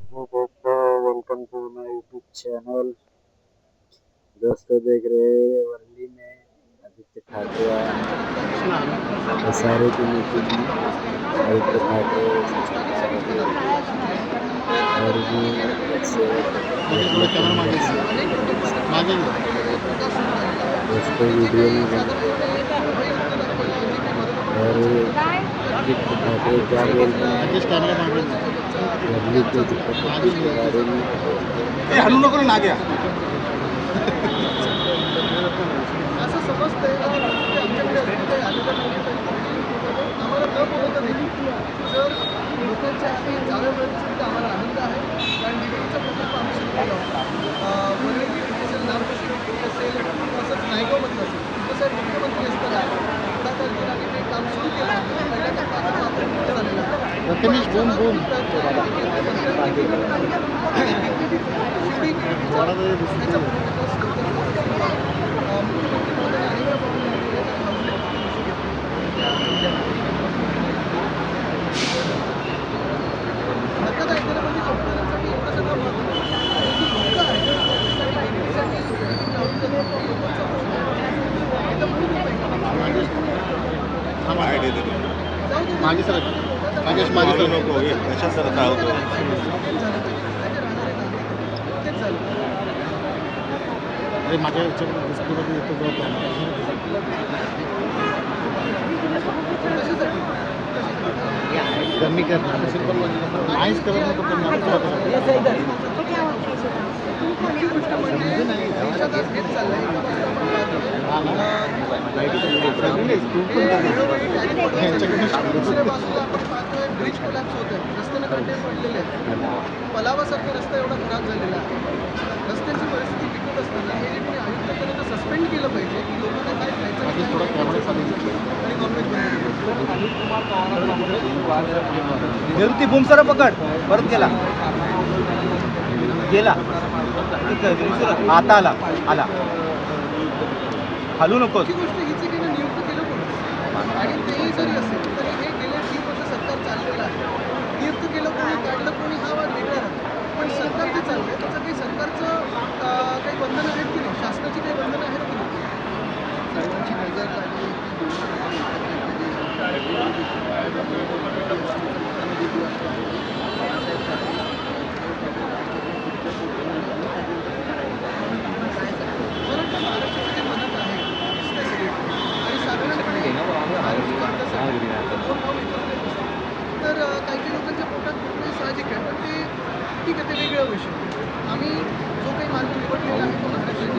Hello दोस्तों, welcome to my YouTube channel. दोस्तों देख रहे हैं वर्ली में आदित्य ठाकरे आए हैं SRE की मीटिंग में। आदित्य ठाकरे सचिन पायलट और भी नगरसेवक वर्ली के नगरसेवक। दोस्तों वीडियो में बने रहिए और आदित्य ठाकरे क्या बोल रहे हैं वर्ली के डेवलपमेंट के बारे में बोलते हैं। हलू नको ना गया असं समजतंय की आमच्याकडे असलेले आलेल्या लोकांपैकी आम्हाला न बोलवता देखील जर लोकांच्या हाती जागा मिळत असेल तर आम्हाला आनंद आहे. कारण DBTचा प्रकल्प आम्ही सुरू केला होता. वरळी DBT असेल, नामपशी DBT असेल, तसंच नायगावमधलं असेल. तसं मुख्यमंत्री असताना पुढाकार घेऊन आम्ही ते काम सुरू केलं. पहिल्या टप्प्यात आता पूर्ण झालेला आहे. रत्नेश बूम बूम मागे सर मागेश मागे सर नको कशा सर काय होतं अरे माझ्या याच्यावर येतो कमी करणार नाहीच करत नको ब्रिज कोलॅप्स होत आहे. रस्त्याला खड्डे पडलेले आहेत. पलावासारखा रस्ता एवढा खराब झालेला आहे. रस्त्याची परिस्थिती बिकट असताना हे जे कोणी आयुक्त त्यांना सस्पेंड केलं पाहिजे की लोकांना काय खायचं आणि नॉनव्हेज निवृत्ती भूमसर पकड परत गेला गेला आता आला हलू नकोस. ही गोष्ट हीच आहे की नियुक्त केलं कोणी आणि तेही जरी असेल तरी हे गेले 3 वर्ष सरकार चाललेलं आहे. नियुक्त केलं कोणी, काढलं कोणी हा वाद वेगळा राहतो. पण सरकार जे चाललं आहे त्याचं काही सरकारचं काही बंधनं आहेत की नाही, शासनाची काही बंधनं आहेत की नाही. सर्वांची नजर लागली महाराष्ट्राच्या जे मनात आहे आणि साधारणपणे तर काही लोकांच्या पोटात दुखणे साहजिक आहे. पण ते ठीक आहे, ते वेगळा विषय. आम्ही जो काही मार्ग निवडलेला आहे तो महाराष्ट्राच्या